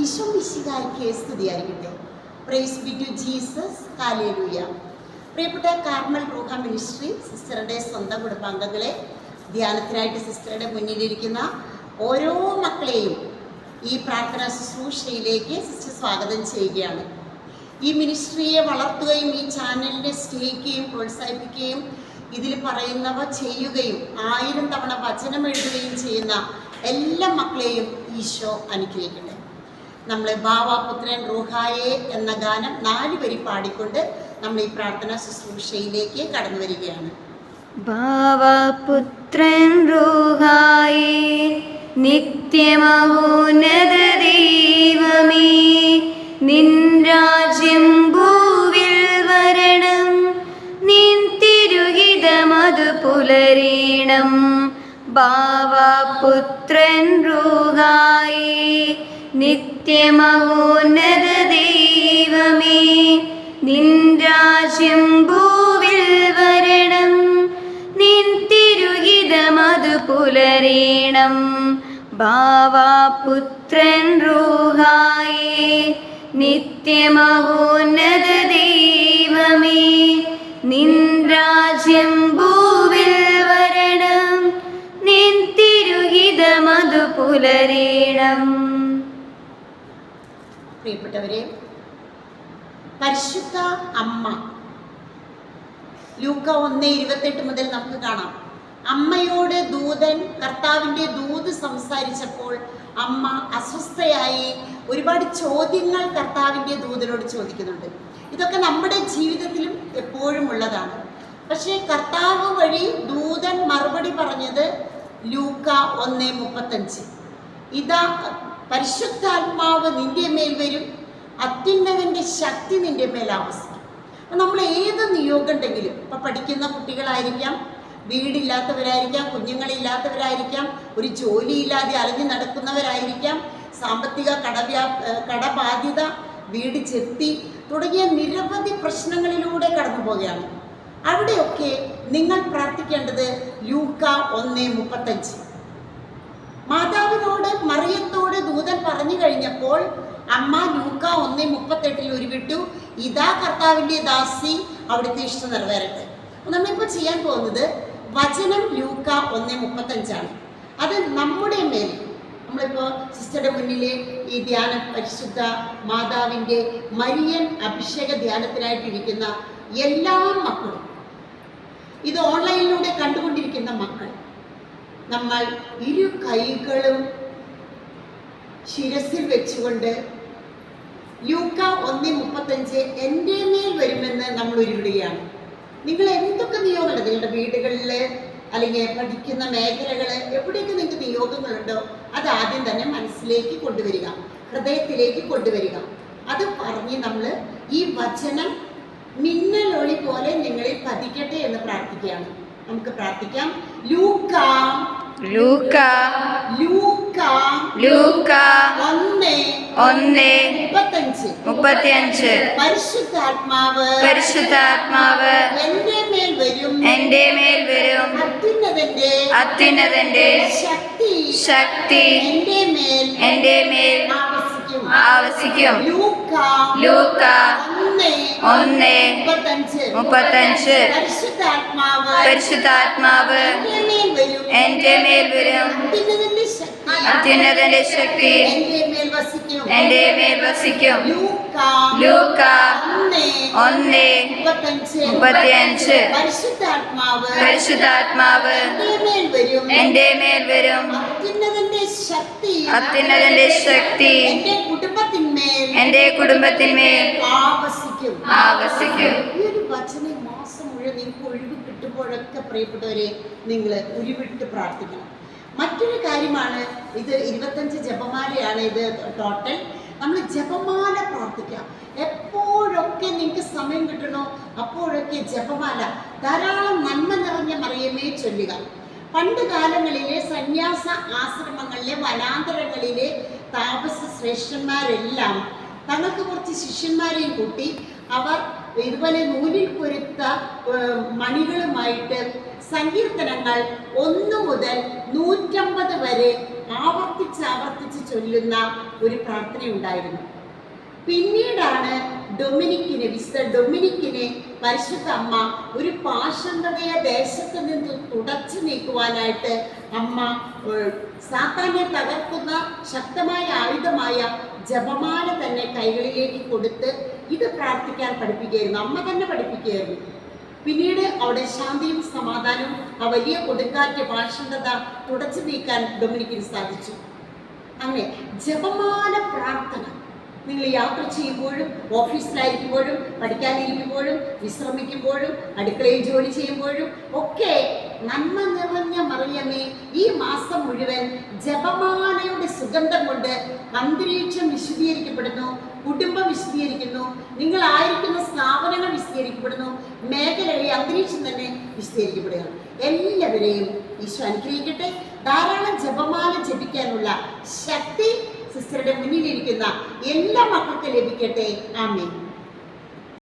ഈശോ മിശിഹായ്ക്ക് സ്തുതിയായിരിക്കട്ടെ. Praise be to Jesus. Hallelujah. പ്രിയപ്പെട്ട കാർമൽ റൂഹ മിനിസ്ട്രി സിസ്റ്ററുടെ സ്വന്തം കുടുംബാംഗങ്ങളെ, ധ്യാനത്തിനായിട്ട് സിസ്റ്ററുടെ മുന്നിലിരിക്കുന്ന ഓരോ മക്കളെയും ഈ പ്രാർത്ഥനാ ശുശ്രൂഷയിലേക്ക് സിസ്റ്റർ സ്വാഗതം ചെയ്യുകയാണ്. ഈ മിനിസ്ട്രിയെ വളർത്തുകയും ഈ ചാനലിനെ സ്നേഹിക്കുകയും പ്രോത്സാഹിപ്പിക്കുകയും ഇതിൽ പറയുന്നവ ചെയ്യുകയും 1000 തവണ വചനം എഴുതുകയും ചെയ്യുന്ന എല്ലാ മക്കളെയും ഈശോ അനുഗ്രഹിക്കട്ടെ. നമ്മൾ ബാവാപുത്രൻ റൂഹായെ എന്ന ഗാനം 4 വരി പാടിക്കൊണ്ട് നമ്മൾ ഈ പ്രാർത്ഥനാ ശുശ്രൂഷയിലേക്ക് കടന്നു വരികയാണ്. ബാവാപുത്രൻ റൂഹായേ നിത്യമഹോന്നത ദൈവമേ, നിൻ രാജ്യം ഭൂവിൽ വരണം, നിൻ തിരുഹിതമതു പുലരീണം. ബാവാപുത്രൻ റൂഹായേ നിത്യമഹോന്നത ദൈവമേ, നിൻ രാജ്യം ഭൂവിൽ വരണം, നിൻ തിരുഹിതമതു പുലരീണം. ബാവാപുത്രൻ റൂഹായേ നിത്യമഹോന്നത ദൈവമേ, നിൻ രാജ്യം ഭൂവിൽ വരണം, നിൻ തിരുഹിതമതു പുലരീണം. പ്രിയപ്പെട്ടവരെ, പരിശുദ്ധ അമ്മ ലൂക്ക 1:28 മുതൽ നമുക്ക് കാണാം. അമ്മയോട് ദൂതൻ, കർത്താവിൻ്റെ ദൂത് സംസാരിച്ചപ്പോൾ അമ്മ അസ്വസ്ഥയായി ഒരുപാട് ചോദ്യങ്ങൾ കർത്താവിൻ്റെ ദൂതനോട് ചോദിക്കുന്നുണ്ട്. ഇതൊക്കെ നമ്മുടെ ജീവിതത്തിലും എപ്പോഴും ഉള്ളതാണ്. പക്ഷേ കർത്താവ് വഴി ദൂതൻ മറുപടി പറഞ്ഞത് ലൂക്ക 1:35. ഇതാ പരിശുദ്ധാത്മാവ് നിന്റെ മേൽ വരും, അത്യുന്നതൻ്റെ ശക്തി നിന്റെ മേൽ ആവസിക്കും. അപ്പം നമ്മൾ ഏത് നിയോഗം ഉണ്ടെങ്കിലും, ഇപ്പം പഠിക്കുന്ന കുട്ടികളായിരിക്കാം, വീടില്ലാത്തവരായിരിക്കാം, കുഞ്ഞുങ്ങളില്ലാത്തവരായിരിക്കാം, ഒരു ജോലിയില്ലാതെ അലഞ്ഞു നടക്കുന്നവരായിരിക്കാം, സാമ്പത്തിക കടബാധ്യത, വീട് ചെത്തി തുടങ്ങിയ നിരവധി പ്രശ്നങ്ങളിലൂടെ കടന്നു പോവുകയാണ്. അവിടെയൊക്കെ നിങ്ങൾ പ്രാർത്ഥിക്കേണ്ടത് ലൂക്ക 1:35. മാതാവിനോട് മറിയത്തോട് ദൂതൻ പറഞ്ഞു കഴിഞ്ഞപ്പോൾ അമ്മ ലൂക്ക 1:38 ഉരുവിട്ടു, ഇതാ കർത്താവിൻ്റെ ദാസി, അവിടുത്തെ ഇഷ്ടം നിറവേറട്ടെ. നമ്മളിപ്പോൾ ചെയ്യാൻ പോകുന്നത് വചനം ലൂക്ക 1:35. അത് നമ്മുടെ മേൽ, നമ്മളിപ്പോൾ സിസ്റ്ററുടെ മുന്നിൽ ഈ ധ്യാനം പരിശുദ്ധ മാതാവിൻ്റെ മരിയൻ അഭിഷേക ധ്യാനത്തിനായിട്ടിരിക്കുന്ന എല്ലാ മക്കളും, ഇത് ഓൺലൈനിലൂടെ കണ്ടുകൊണ്ടിരിക്കുന്ന മക്കൾ, നമ്മൾ 2 കൈകളും ശിരസിൽ വെച്ചുകൊണ്ട് ലൂക്ക 1:35 എൻ്റെ മേൽ വരുമെന്ന് നമ്മൾ ഉരുവിടുകയാണ്. നിങ്ങൾ എന്തൊക്കെ നിയോഗങ്ങൾ, നിങ്ങളുടെ വീടുകളിൽ അല്ലെങ്കിൽ പഠിക്കുന്ന മേഖലകൾ, എവിടെയൊക്കെ നിങ്ങൾക്ക് നിയോഗങ്ങളുണ്ടോ അത് ആദ്യം തന്നെ മനസ്സിലേക്ക് കൊണ്ടുവരിക, ഹൃദയത്തിലേക്ക് കൊണ്ടുവരിക. അത് പറഞ്ഞ് നമ്മൾ ഈ വചനം മിന്നലൊളി പോലെ നിങ്ങളിൽ പതിക്കട്ടെ എന്ന് പ്രാർത്ഥിക്കുകയാണ്. നമുക്ക് പ്രാർത്ഥിക്കാം. ലൂക്ക ലൂക്ക ലൂക്ക ലൂക്ക 1:35. പരിശുദ്ധാത്മാവ് എൻ്റെ മേൽ വരും, അത്യുന്നതന്റെ ശക്തി എൻ്റെ മേൽ ആവസിക്കും. ലൂക്ക 1:35. പരിശുദ്ധാത്മാവ് എൻ്റെ മേൽ വരും, അത്യുന്നതന്റെ ശക്തി എൻ്റെ മേൽ വസിക്കും. ലൂക്ക 1:35. പരിശുദ്ധാത്മാവ് എൻ്റെ മേൽ വരും, അത്യുന്നതന്റെ ശക്തി എൻ്റെ കുടുംബത്തിന്മേൽ ആവസിക്കും. ഈ ഒരു വചനം മാസം മുഴുവൻ നിങ്ങൾക്ക് ഒഴിവ് കിട്ടുമ്പോഴൊക്കെ പ്രിയപ്പെട്ടവരെ നിങ്ങൾ ഉരുവിട്ട് പ്രാർത്ഥിക്കണം. മറ്റൊരു കാര്യമാണ്, ഇത് 25 ജപമാലയാണ്. ഇത് ടോട്ടൽ നമ്മൾ ജപമാല പ്രാർത്ഥിക്കാം. എപ്പോഴൊക്കെ നിങ്ങൾക്ക് സമയം കിട്ടണോ അപ്പോഴൊക്കെ ജപമാല ധാരാളം നന്മ നിറഞ്ഞ മറിയമേ ചൊല്ലുക. പണ്ട് കാലങ്ങളിലെ സന്യാസ ആശ്രമങ്ങളിലെ വനാന്തരങ്ങളിലെ താപസ ശ്രേഷ്ഠന്മാരെല്ലാം തങ്ങൾക്ക് കുറച്ച് ശിഷ്യന്മാരെയും കൂട്ടി അവർ ഇതുപോലെ നൂലിൽ കൊരുത്ത മണികളുമായിട്ട് സങ്കീർത്തനങ്ങൾ 1 മുതൽ 150 വരെ ആവർത്തിച്ച് ചൊല്ലുന്ന ഒരു പ്രാർത്ഥനയുണ്ടായിരുന്നു. പിന്നീടാണ് വിശുദ്ധ ഡൊമിനിക്കിനെ പരിശുദ്ധ അമ്മ ഒരു പാഷണ്ഡതയെ ദേശത്ത് നിന്ന് തുടച്ചു നീക്കുവാനായിട്ട് അമ്മ സാത്താനെ തകർക്കുന്ന ശക്തമായ ആയുധമായ ജപമാല തന്നെ കൈകളിലേക്ക് കൊടുത്ത് ഇത് പ്രാർത്ഥിക്കാൻ പഠിപ്പിക്കുകയായിരുന്നു. അമ്മ തന്നെ പഠിപ്പിക്കുകയായിരുന്നു. പിന്നീട് അവിടെ ശാന്തിയും സമാധാനവും ആ വലിയ കൊടുങ്കാറ്റ് പാഷണ്ഡത തുടച്ചു നീക്കാൻ ഡൊമിനിക്കിന് സാധിച്ചു. അങ്ങനെ ജപമാല പ്രാർത്ഥന നിങ്ങൾ യാത്ര ചെയ്യുമ്പോഴും, ഓഫീസിലായിരിക്കുമ്പോഴും, പഠിക്കാനിരിക്കുമ്പോഴും, വിശ്രമിക്കുമ്പോഴും, അടുക്കളയിൽ ജോലി ചെയ്യുമ്പോഴും ഒക്കെ നന്മ നിറഞ്ഞ മറിയമേ, ഈ മാസം മുഴുവൻ ജപമാലയുടെ സുഗന്ധം കൊണ്ട് അന്തരീക്ഷം വിശദീകരിക്കപ്പെടുന്നു, കുടുംബം വിശദീകരിക്കുന്നു, നിങ്ങളായിരിക്കുന്ന സ്ഥാപനങ്ങൾ വിശദീകരിക്കപ്പെടുന്നു, മേഖലകളിൽ അന്തരീക്ഷം തന്നെ വിശദീകരിക്കപ്പെടുകയാണ്. എല്ലാവരെയും ഈശോ അനുഗ്രഹിക്കട്ടെ. ധാരാളം ജപമാല ജപിക്കാനുള്ള ശക്തി സിസ്റ്ററുടെ മുന്നിലിരിക്കുന്ന എല്ലാ മക്കൾക്കും ലഭിക്കട്ടെ. ആമേൻ.